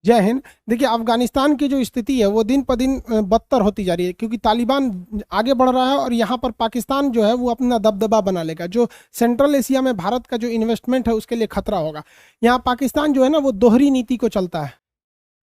जय हिंद। देखिए, अफगानिस्तान की जो स्थिति है वो दिन पर दिन बदतर होती जा रही है, क्योंकि तालिबान आगे बढ़ रहा है और यहाँ पर पाकिस्तान जो है वो अपना दबदबा बना लेगा। जो सेंट्रल एशिया में भारत का जो इन्वेस्टमेंट है उसके लिए खतरा होगा। यहाँ पाकिस्तान जो है ना वो दोहरी नीति को चलता है।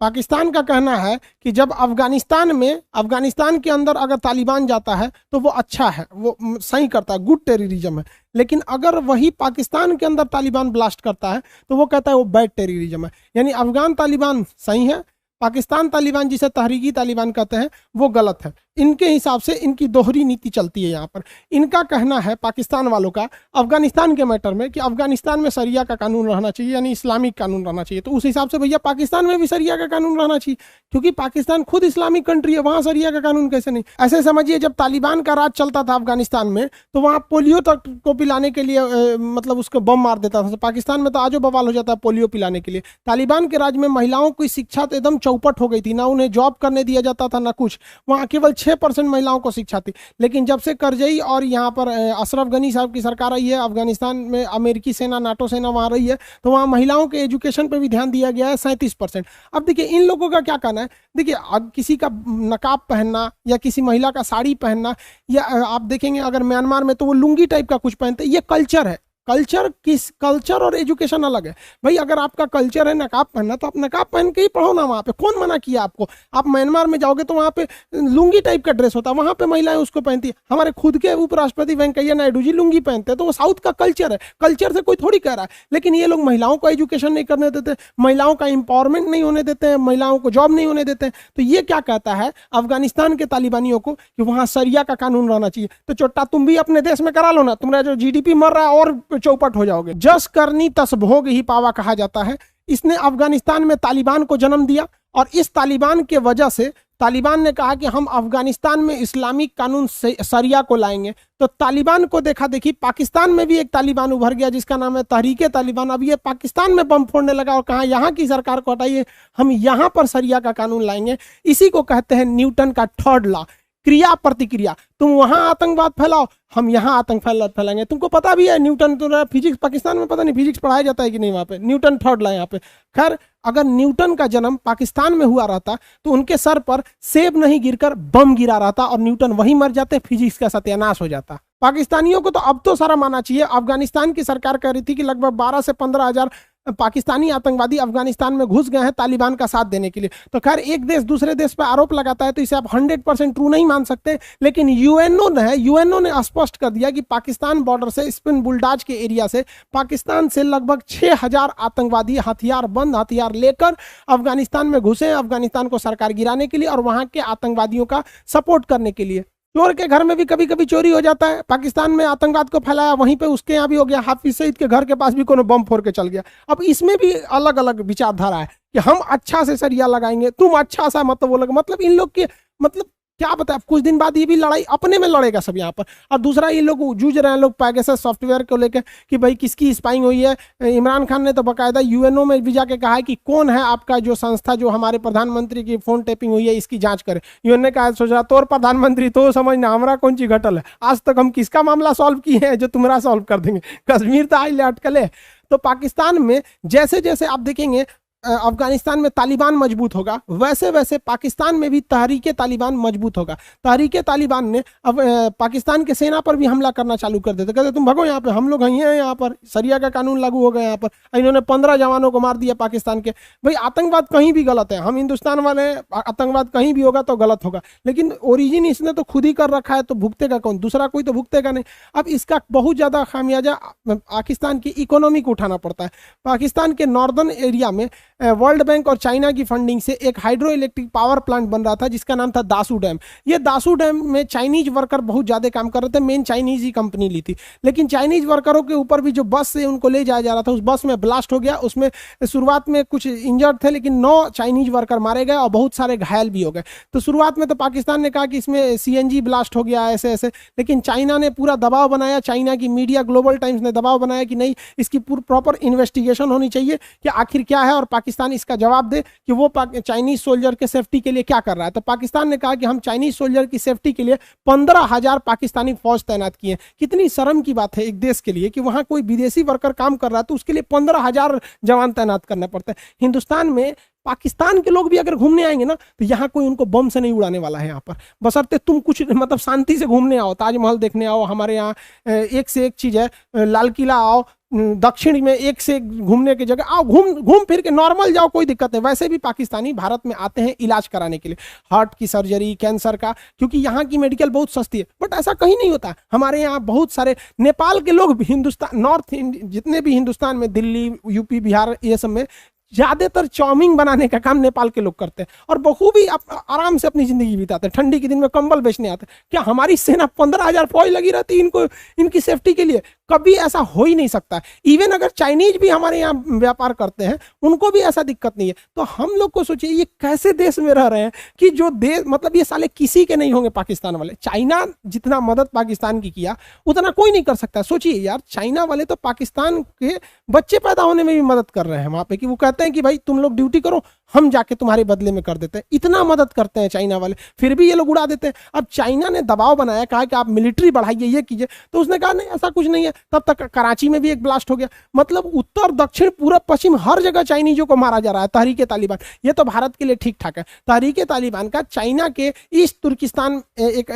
पाकिस्तान का कहना है कि जब अफगानिस्तान के अंदर अगर तालिबान जाता है तो वो अच्छा है, वो सही करता है, गुड टेररिज्म है। लेकिन अगर वही पाकिस्तान के अंदर तालिबान ब्लास्ट करता है तो वो कहता है वो बैड टेररिज्म है। यानी अफगान तालिबान सही है, पाकिस्तान तालिबान जिसे तहरीकी तालिबान कहते हैं वो गलत है। इनके हिसाब से इनकी दोहरी नीति चलती है यहाँ पर। इनका कहना है पाकिस्तान वालों का अफगानिस्तान के मैटर में कि अफगानिस्तान में शरिया का कानून रहना चाहिए, यानी इस्लामिक कानून रहना चाहिए। तो उस हिसाब से भैया पाकिस्तान में भी शरिया का कानून रहना चाहिए, क्योंकि पाकिस्तान खुद इस्लामिक कंट्री है, वहाँ शरिया का कानून कैसे नहीं। ऐसे समझिए जब तालिबान का राज चलता था अफगानिस्तान में तो वहाँ पोलियो तक को पिलाने के लिए मतलब उसको बम मार देता था। पाकिस्तान में तो आजो बवाल हो जाता है पोलियो पिलाने के लिए। तालिबान के राज में महिलाओं की शिक्षा तो एकदम चौपट हो गई थी, ना उन्हें जॉब करने दिया जाता था ना कुछ। वहाँ केवल 6% महिलाओं को शिक्षा थी। लेकिन जब से करजई और यहाँ पर अशरफ गनी साहब की सरकार आई है, अफगानिस्तान में अमेरिकी सेना, नाटो सेना वहाँ रही है, तो वहाँ महिलाओं के एजुकेशन पे भी ध्यान दिया गया है 37%। अब देखिए इन लोगों का क्या कहना है। देखिए अब किसी का नकाब पहनना या किसी महिला का साड़ी पहनना, या आप देखेंगे अगर म्यांमार में तो वो लुंगी टाइप का कुछ पहनते, ये कल्चर है। कल्चर और एजुकेशन अलग है भाई। अगर आपका कल्चर है नकाब पहनना तो आप नकाब पहन के ही पढ़ो ना। वहाँ पे कौन मना किया आपको। आप म्यांमार में जाओगे तो वहाँ पे लुंगी टाइप का ड्रेस होता है, वहाँ पे महिलाएं उसको पहनती है। हमारे खुद के उपराष्ट्रपति वेंकैया नायडू जी लुंगी पहनते हैं, तो वो साउथ का कल्चर है, कल्चर से कोई थोड़ी कह रहा है। लेकिन ये लोग महिलाओं को एजुकेशन नहीं करने देते, महिलाओं का इंपावरमेंट नहीं होने देते हैं, महिलाओं को जॉब नहीं होने देते हैं। तो ये क्या कहता है अफगानिस्तान के तालिबानियों को कि वहाँ शरिया का कानून रहना चाहिए। तो चोट्टा तुम भी अपने देश में करा लो ना, तुम्हारा जो जीडीपी मर रहा है और चौपट हो जाओगे। जस करनी तस भोग ही पावा कहा जाता है। इसने अफगानिस्तान में तालिबान को जन्म दिया और इस तालिबान के वजह से तालिबान ने कहा कि हम अफगानिस्तान में इस्लामिक कानून शरिया को लाएंगे। तो तालिबान को देखा देखी पाकिस्तान में भी एक तालिबान उभर गया जिसका नाम है तहरीके तालिबान। अब ये पाकिस्तान में बम फोड़ने लगा और कहा यहाँ की सरकार को हटाइए, हम यहाँ पर शरिया का कानून लाएंगे। इसी को कहते हैं न्यूटन का थर्ड लॉ, क्रिया प्रतिक्रिया। तुम वहां आतंकवाद फैलाओ, हम यहाँ आतंक फैलाएंगे। तुमको पता भी है न्यूटन तो फिजिक्स, पाकिस्तान में पता नहीं फिजिक्स पढ़ाया जाता है कि नहीं वहाँ पे। न्यूटन थर्ड लॉ यहाँ पे। खैर अगर न्यूटन का जन्म पाकिस्तान में हुआ रहता तो उनके सर पर सेब नहीं गिरकर बम गिरा रहता और न्यूटन वहीं मर जाते, फिजिक्स का सत्यानाश हो जाता। पाकिस्तानियों को तो अब तो सारा मानना चाहिए। अफगानिस्तान की सरकार कह रही थी कि लगभग 12 से 15 हजार पाकिस्तानी आतंकवादी अफगानिस्तान में घुस गए हैं तालिबान का साथ देने के लिए। तो खैर एक देश दूसरे देश पर आरोप लगाता है तो इसे आप 100% ट्रू नहीं मान सकते। लेकिन यूएनओ ने स्पष्ट कर दिया कि पाकिस्तान बॉर्डर से स्पिन बुलडाज के एरिया से पाकिस्तान से लगभग 6000 आतंकवादी हथियार लेकर अफगानिस्तान में घुसे, अफगानिस्तान को सरकार गिराने के लिए और वहां के आतंकवादियों का सपोर्ट करने के लिए। चोर के घर में भी कभी कभी चोरी हो जाता है। पाकिस्तान में आतंकवाद को फैलाया, वहीं पे उसके यहाँ भी हो गया। हाफिज सईद के घर के पास भी कोनो बम फोड़ के चल गया। अब इसमें भी अलग अलग विचारधारा है कि हम अच्छा से शरिया लगाएंगे, तुम अच्छा सा मतलब वो लगा, मतलब इन लोग के मतलब क्या पता है कुछ दिन बाद ये भी लड़ाई अपने में लड़ेगा सब यहाँ पर। और दूसरा ये लोग जूझ रहे हैं लोग पेगासस सॉफ्टवेयर को लेकर कि भाई किसकी स्पाइंग हुई है। इमरान खान ने तो बाकायदा यूएनओ में भी जाके कहा है कि कौन है आपका जो संस्था जो हमारे प्रधानमंत्री की फोन टेपिंग हुई है इसकी जांच करे। यूएन ने कहा सोच रहा तोर प्रधानमंत्री तो समझना हमारा कौन सी घटल है, आज तक हम किसका मामला सॉल्व किए हैं जो तुम्हारा सॉल्व कर देंगे। कश्मीर तो आज ले अटकले। तो पाकिस्तान में जैसे जैसे आप देखेंगे अफगानिस्तान में तालिबान मजबूत होगा वैसे वैसे पाकिस्तान में भी तहरीके तालिबान मजबूत होगा। तहरीके तालिबान ने अब पाकिस्तान के सेना पर भी हमला करना चालू कर देते, कहते तुम भगो यहाँ पे, हम लोग हैं यहाँ पर, शरिया का कानून लागू हो गया यहाँ पर। इन्होंने 15 जवानों को मार दिया पाकिस्तान के। भाई आतंकवाद कहीं भी गलत है, हम हिंदुस्तान वाले, आतंकवाद कहीं भी होगा तो गलत होगा, लेकिन ओरिजिन इसने तो खुद ही कर रखा है तो भुगतेगा कौन, दूसरा कोई तो भुगतेगा नहीं। अब इसका बहुत ज्यादा खामियाजा पाकिस्तान की इकोनॉमी को उठाना पड़ता है। पाकिस्तान के नॉर्दर्न एरिया में वर्ल्ड बैंक और चाइना की फंडिंग से एक हाइड्रो इलेक्ट्रिक पावर प्लांट बन रहा था जिसका नाम था दासू डैम। ये दासू डैम में चाइनीज वर्कर बहुत ज्यादा काम कर रहे थे, मेन चाइनीज ही कंपनी ली थी। लेकिन चाइनीज वर्करों के ऊपर भी जो बस से उनको ले जाया जा रहा था उस बस में ब्लास्ट हो गया। उसमें शुरुआत में कुछ इंजर्ड थे लेकिन 9 चाइनीज वर्कर मारे गए और बहुत सारे घायल भी हो गए। तो शुरुआत में तो पाकिस्तान ने कहा कि इसमें सीएनजी ब्लास्ट हो गया ऐसे ऐसे, लेकिन चाइना ने पूरा दबाव बनाया। चाइना की मीडिया ग्लोबल टाइम्स ने दबाव बनाया कि नहीं इसकी प्रॉपर इन्वेस्टिगेशन होनी चाहिए कि आखिर क्या है और पाकिस्तान इसका जवाब दे कि वो चाइनीज सोल्जर के सेफ्टी के लिए क्या कर रहा है। तो पाकिस्तान ने कहा कि हम चाइनीज सोल्जर की सेफ्टी के लिए 15,000 पाकिस्तानी फौज तैनात किए। कितनी शर्म की बात है एक देश के लिए कि वहां कोई विदेशी वर्कर काम कर रहा है तो उसके लिए 15,000 जवान तैनात करना पड़ता है। हिंदुस्तान में पाकिस्तान के लोग भी अगर घूमने आएंगे ना तो यहाँ कोई उनको बम से नहीं उड़ाने वाला है यहाँ पर, बशर्ते तुम कुछ मतलब शांति से घूमने आओ, ताजमहल देखने आओ, हमारे यहाँ एक से एक चीज है, लाल किला आओ, दक्षिण में एक से एक घूमने की जगह आओ, घूम फिर के नॉर्मल जाओ, कोई दिक्कत नहीं। वैसे भी पाकिस्तानी भारत में आते हैं इलाज कराने के लिए, हार्ट की सर्जरी, कैंसर का, क्योंकि यहाँ की मेडिकल बहुत सस्ती है। बट ऐसा कहीं नहीं होता, हमारे यहाँ बहुत सारे नेपाल के लोग हिंदुस्तान, नॉर्थ जितने भी हिंदुस्तान में, दिल्ली, यूपी, बिहार, ये सब में ज्यादातर चाउमीन बनाने का काम नेपाल के लोग करते हैं और बखूबी आराम से अपनी जिंदगी बिताते हैं। ठंडी के दिन में कंबल बेचने आते हैं। क्या हमारी सेना 15,000 फौज लगी रहती है इनको, इनकी सेफ्टी के लिए? कभी ऐसा हो ही नहीं सकता। इवन अगर चाइनीज भी हमारे यहाँ व्यापार करते हैं, उनको भी ऐसा दिक्कत नहीं है। तो हम लोग को सोचिए ये कैसे देश में रह रहे हैं कि जो देश, मतलब ये साले किसी के नहीं होंगे पाकिस्तान वाले। चाइना जितना मदद पाकिस्तान की किया उतना कोई नहीं कर सकता। सोचिए यार, चाइना वाले तो पाकिस्तान के बच्चे पैदा होने में भी मदद कर रहे हैं वहां पे, कि वो कहते हैं कि भाई तुम लोग ड्यूटी करो, हम जाके तुम्हारे बदले में कर देते हैं। इतना मदद करते हैं चाइना वाले, फिर भी ये लोग उड़ा देते हैं। अब चाइना ने दबाव बनाया, कहा कि आप मिलिट्री बढ़ाइए, ये कीजिए, तो उसने कहा नहीं ऐसा कुछ नहीं है। तब तक कराची में भी एक ब्लास्ट हो गया। मतलब उत्तर, दक्षिण, पूरब, पश्चिम हर जगह चाइनीजों को मारा जा रहा है। तहरीके तालिबान, ये तो भारत के लिए ठीक ठाक है। तहरीके तालिबान का चाइना के ईस्ट तुर्किस्तान एक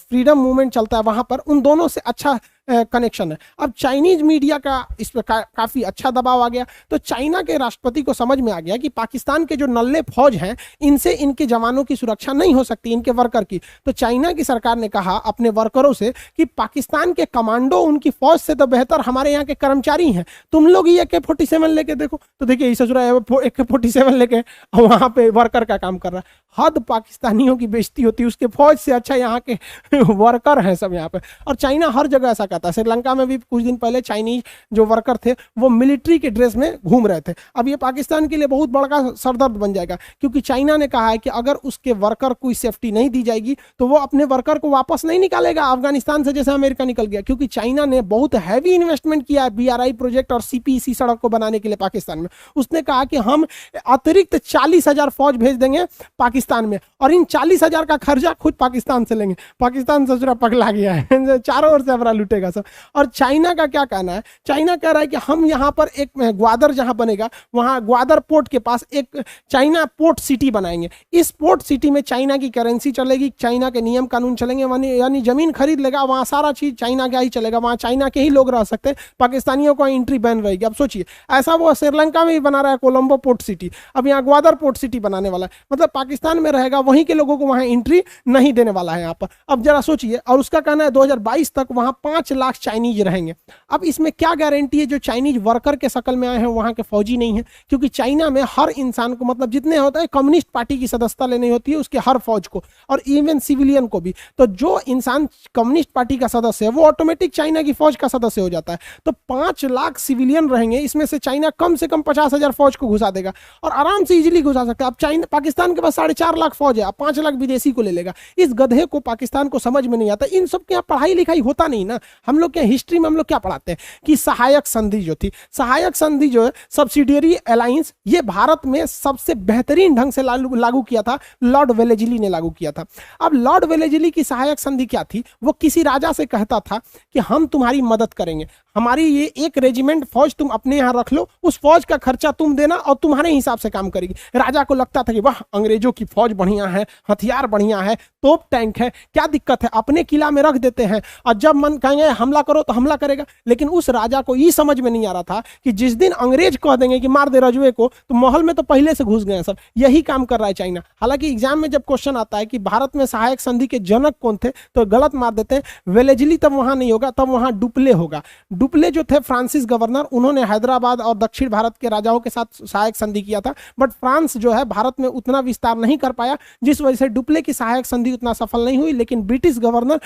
फ्रीडम मूवमेंट चलता है, वहां पर उन दोनों से अच्छा कनेक्शन है। अब चाइनीज मीडिया का इस पर काफी अच्छा दबाव आ गया। तो चाइना के राष्ट्रपति को समझ में आ गया कि पाकिस्तान के जो नल्ले फौज हैं, इनसे इनके जवानों की सुरक्षा नहीं हो सकती, इनके वर्कर की। तो चाइना की सरकार ने कहा अपने वर्करों से कि पाकिस्तान के कमांडो उनकी फौज से तो बेहतर हमारे यहाँ के कर्मचारी हैं, तुम लोग ये AK-47 लेके देखो। तो देखिए इस AK-47 लेके वहां पे वर्कर का काम कर रहा है। हद पाकिस्तानियों की बेइज्जती होती है, उसके फौज से अच्छा यहाँ के वर्कर हैं सब यहाँ पे। और चाइना हर जगह ऐसा करता है। श्रीलंका में भी कुछ दिन पहले चाइनीज जो वर्कर थे वो मिलिट्री के ड्रेस में घूम रहे थे। अब ये पाकिस्तान के लिए बहुत बड़ा सरदर्द बन जाएगा, क्योंकि चाइना ने कहा है कि अगर उसके वर्कर को सेफ्टी नहीं दी जाएगी तो वो अपने वर्कर को वापस नहीं निकालेगा अफगानिस्तान से, जैसे अमेरिका निकल गया। क्योंकि चाइना ने बहुत हैवी इन्वेस्टमेंट किया है BRI प्रोजेक्ट और CPEC सड़क को बनाने के लिए पाकिस्तान में। उसने कहा कि हम अतिरिक्त 40,000 फौज भेज देंगे पाकिस्तान में, और इन 40,000 का खर्चा खुद पाकिस्तान से लेंगे। पाकिस्तान ससुरा पगला गया है, चारों ओर से हमारा लुटेगा सब। और चाइना का क्या कहना है? चाइना कह रहा है कि हम यहाँ पर एक ग्वादर जहां बनेगा, वहां ग्वादर पोर्ट के पास एक चाइना पोर्ट सिटी बनाएंगे। इस पोर्ट सिटी में चाइना की करेंसी चलेगी, चाइना के नियम कानून चलेंगे, यानी जमीन खरीद लेगा, वहां सारा चीज चाइना का ही चलेगा, वहां चाइना के ही लोग रह सकते हैं, पाकिस्तानियों को एंट्री बैन रहेगी। अब सोचिए, ऐसा वो श्रीलंका में भी बना रहा है कोलंबो पोर्ट सिटी, अब यहाँ ग्वादर पोर्ट सिटी बनाने वाला है। मतलब पाकिस्तान में रहेगा, वहीं के लोगों को वहां एंट्री नहीं देने वाला है यहाँ पर। अब जरा सोचिए, और उसका कहना है 2022 तक वहां 5 लाख चाइनीज रहेंगे। अब इसमें क्या गारंटी है जो चाइनीज वर्कर के शक्ल में आए हैं वहां के फौजी नहीं है? क्योंकि चाइना में हर इंसान को, मतलब जितने होता है, कम्युनिस्ट पार्टी की सदस्यता लेनी होती है उसके हर फौज को, और इवन सिविलियन को भी। तो जो इंसान कम्युनिस्ट पार्टी का सदस्य है वो ऑटोमेटिक चाइना की फौज का सदस्य हो जाता है। तो 5 लाख सिविलियन रहेंगे, इसमें से चाइना कम से कम 50,000 फौज को घुसा देगा और आराम से इजीली घुसा सकता है। अब चाइना, पाकिस्तान के पास 4.5 लाख फौज है, 5 लाख विदेशी को ले लेगा। इस गधे को पाकिस्तान को समझ में नहीं आता। इन सब के यहाँ पढ़ाई लिखाई होता नहीं ना। हम लोग के हिस्ट्री में हम लोग क्या पढ़ाते हैं कि सहायक संधि जो थी, सहायक संधि जो है, सब्सिडियरी अलायंस, ये भारत में सबसे बेहतरीन ढंग से लागू किया था, लॉर्ड वेलेजली ने लागू किया था। अब लॉर्ड वेलेजली की सहायक संधि क्या थी? वो किसी राजा से कहता था कि हम तुम्हारी मदद करेंगे, हमारी ये एक रेजिमेंट फौज तुम अपने यहाँ रख लो, उस फौज का खर्चा तुम देना और तुम्हारे हिसाब से काम करेगी। राजा को लगता था कि वाह, अंग्रेजों की फौज बढ़िया है, हथियार बढ़िया है, तोप टैंक है, क्या दिक्कत है, अपने किला में रख देते हैं और जब मन कहेंगे हमला करो तो हमला करेगा। लेकिन उस राजा को ये समझ में नहीं आ रहा था कि जिस दिन अंग्रेज कह देंगे कि मार दे रजुए को, तो महल में तो पहले से घुस गए सब। यही काम कर रहा है चाइना। हालांकि एग्जाम में जब क्वेश्चन आता है कि भारत में सहायक संधि के जनक कौन थे, तो गलत मार देते हैं। वेलेजली तब वहां नहीं होगा, तब वहां डुप्ले होगा। डुप्ले जो थे फ्रांसिस गवर्नर, उन्होंने हैदराबाद और दक्षिण भारत के राजाओं के साथ सहायक संधि किया था। बट फ्रांस जो है भारत में उतना विस्तार नहीं कर पाया, जिस वजह से डुप्ले की सहायक संधि उतना सफल नहीं हुई। लेकिन ब्रिटिश गवर्नर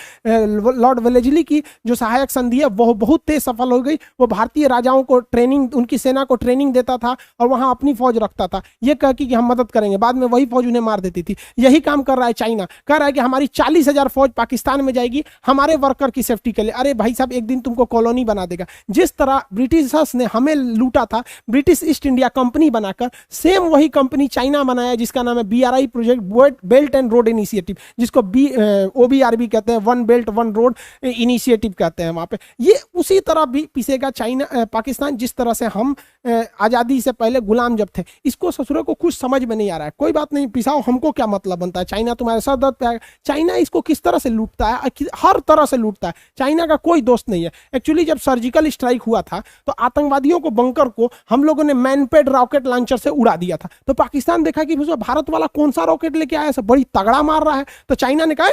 लॉर्ड वेलेजली की जो सहायक संधि है वो बहुत तेज सफल हो गई। वो भारतीय राजाओं को ट्रेनिंग, उनकी सेना को ट्रेनिंग देता था और वहां अपनी फौज रखता था, ये कह कि हम मदद करेंगे। बाद में वही फौज उन्हें मार देती थी। यही काम कर रहा है चाइना, कह रहा है कि हमारी 40,000 फौज पाकिस्तान में जाएगी हमारे वर्कर की सेफ्टी के लिए। अरे भाई साहब, एक दिन तुमको कॉलोनी बना देगा। जिस तरह ब्रिटिशर्स ने हमें लूटा था ब्रिटिश ईस्ट इंडिया कंपनी बनाकर, सेम वही कंपनी चाइना बनाया जिसका नाम है BRI project, belt and road initiative, जिसको OBRB कहते हैं, one belt one road initiative कहते हैं। वहां पे ये उसी तरह भी पिसेगा चाइना, पाकिस्तान, जिस तरह से हम आजादी से पहले गुलाम जब थे। इसको ससुरों को कुछ समझ में नहीं आ रहा है। कोई बात नहीं, पिसाओ, हमको क्या मतलब बनता है, चाइना तुम्हारे सर दर्द पे आएगा। चाइना इसको किस तरह से लूटता है, हर तरह से लूटता है। चाइना का कोई दोस्त नहीं है। एक्चुअली जब सर्जिकल स्ट्राइक हुआ था तो आतंकवादियों को, बंकर को हम लोगों ने मैनपेड रॉकेट लॉन्चर से उड़ा दिया था। तो पाकिस्तान देखा कि भारत वाला कौन सा रॉकेट लेके आया है, बड़ी तगड़ा मार रहा है। तो चाइना ने कहा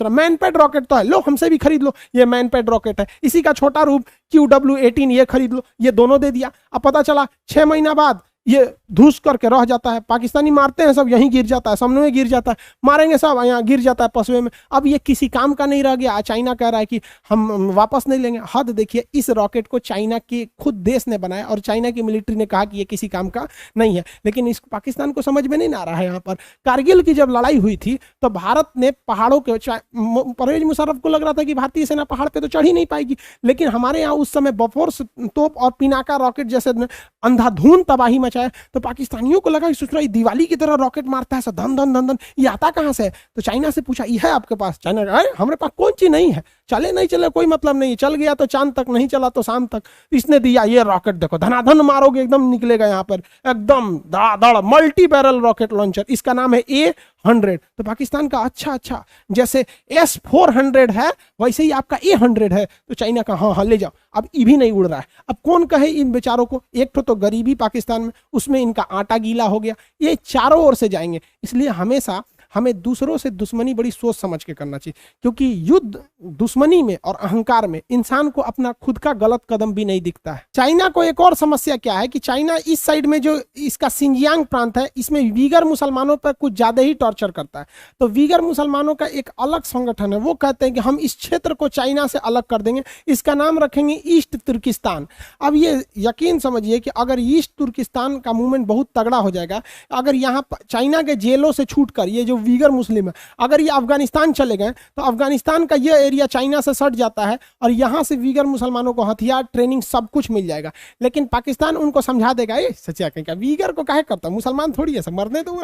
मैनपेड रॉकेट तो है, लो हमसे भी खरीद लो, ये मैनपेड रॉकेट है। इसी का छोटा रूप QW-18 ये खरीद लो, ये दोनों दे दिया। अब पता चला 6 महीना बाद ये धूस करके रह जाता है। पाकिस्तानी मारते हैं, सब यहीं गिर जाता है, सामने में गिर जाता है, मारेंगे सब यहाँ गिर जाता है पसवे में। अब ये किसी काम का नहीं रह गया। चाइना कह रहा है कि हम वापस नहीं लेंगे। हद देखिए, इस रॉकेट को चाइना के खुद देश ने बनाया और चाइना की मिलिट्री ने कहा कि ये किसी काम का नहीं है। लेकिन इस पाकिस्तान को समझ में नहीं आ रहा है। यहाँ पर कारगिल की जब लड़ाई हुई थी तो भारत ने पहाड़ों के, परवेज मुशर्रफ को लग रहा था कि भारतीय सेना पहाड़ पर तो चढ़ ही नहीं पाएगी, लेकिन हमारे यहाँ उस समय बफोर्स तोप और पिनाका रॉकेट जैसे अंधाधुंध तबाही मचाया। तो पाकिस्तानियों को लगा कि दिवाली की तरह रॉकेट मारता है, धन धन धन धन, ये आता कहां से है। तो चाइना से पूछा, ये है आपके पास? चाइना कहा, हमारे पास कौन चीज नहीं है, चले नहीं चले कोई मतलब नहीं, चल गया तो चांद तक, नहीं चला तो शाम तक। इसने दिया ये रॉकेट, देखो धनाधन मारोगे एकदम निकलेगा यहाँ पर, एकदम दाड़ मल्टी बैरल रॉकेट लॉन्चर। इसका नाम है A-100। तो पाकिस्तान का अच्छा, जैसे S-400 है वैसे ही आपका A-100 है। तो चाइना का हाँ ले जाओ। अब ये भी नहीं उड़ रहा है। अब कौन कहे इन बेचारों को, एक तो गरीबी पाकिस्तान में, उसमें इनका आटा गीला हो गया, ये चारों ओर से जाएंगे। इसलिए हमेशा हमें दूसरों से दुश्मनी बड़ी सोच समझ के करना चाहिए, क्योंकि युद्ध, दुश्मनी में और अहंकार में इंसान को अपना खुद का गलत कदम भी नहीं दिखता है। चाइना को एक और समस्या क्या है कि चाइना इस साइड में जो इसका सिंजियांग प्रांत है, इसमें वीगर मुसलमानों पर कुछ ज्यादा ही टॉर्चर करता है। तो वीगर मुसलमानों का एक अलग संगठन है, वो कहते हैं कि हम इस क्षेत्र को चाइना से अलग कर देंगे, इसका नाम रखेंगे ईस्ट तुर्किस्तान। अब ये यकीन समझिए कि अगर ईस्ट तुर्किस्तान का मूवमेंट बहुत तगड़ा हो जाएगा, अगर यहाँ चाइना के जेलों से छूटकर ये जो वीगर मुस्लिम है, अगर ये अफगानिस्तान चले गए तो अफगानिस्तान का ये एरिया चाइना से सट जाता है और यहां से वीगर मुसलमानों को हथियार, ट्रेनिंग, सब कुछ मिल जाएगा। लेकिन पाकिस्तान उनको समझा देगा, ये सच्चा कहेगा वीगर को काहे करता, मुसलमान थोड़ी है, सब मरने दो।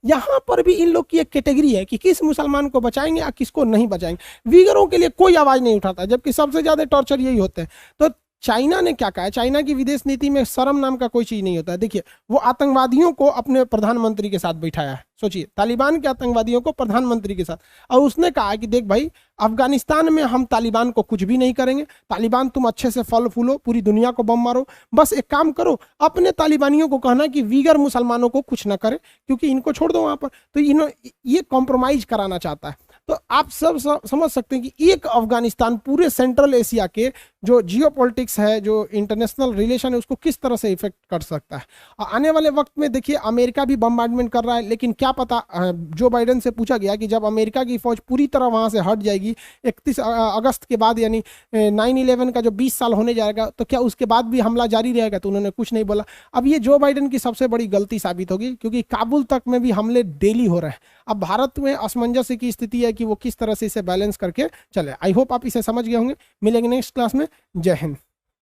यहाँ पर भी इन लोग की एक कैटेगरी है कि किस मुसलमान को बचाएंगे या किसको नहीं बचाएंगे। वीगरों के लिए कोई आवाज नहीं उठाता, जबकि सबसे ज्यादा टॉर्चर यही होते हैं। तो चाइना ने क्या कहा है, चाइना की विदेश नीति में शर्म नाम का कोई चीज नहीं होता है। देखिए, वो आतंकवादियों को अपने प्रधानमंत्री के साथ बैठाया है। सोचिए, तालिबान के आतंकवादियों को प्रधानमंत्री के साथ, और उसने कहा कि देख भाई, अफगानिस्तान में हम तालिबान को कुछ भी नहीं करेंगे, तालिबान तुम अच्छे से फल फूलो, पूरी दुनिया को बम मारो, बस एक काम करो, अपने तालिबानियों को कहना कि वीगर मुसलमानों को कुछ ना करे, क्योंकि इनको छोड़ दो वहां पर। तो ये कॉम्प्रोमाइज कराना चाहता है। तो आप सब समझ सकते हैं कि एक अफगानिस्तान पूरे सेंट्रल एशिया के जो जियोपॉलिटिक्स है, जो इंटरनेशनल रिलेशन है, उसको किस तरह से इफेक्ट कर सकता है। और आने वाले वक्त में देखिए, अमेरिका भी बम्बार्डमेंट कर रहा है, लेकिन क्या पता, जो बाइडेन से पूछा गया कि जब अमेरिका की फौज पूरी तरह वहां से हट जाएगी 31 अगस्त के बाद, यानी 9/11 का जो 20 साल होने जाएगा, तो क्या उसके बाद भी हमला जारी रहेगा? तो उन्होंने कुछ नहीं बोला। अब ये जो बाइडेन की सबसे बड़ी गलती साबित होगी, क्योंकि काबुल तक में भी हमले डेली हो रहे हैं। अब भारत में असमंजस की स्थिति है कि वो किस तरह से इसे बैलेंस करके चले। आई होप आप इसे समझ गए होंगे। मिलेंगे नेक्स्ट क्लास में। जय हिंद।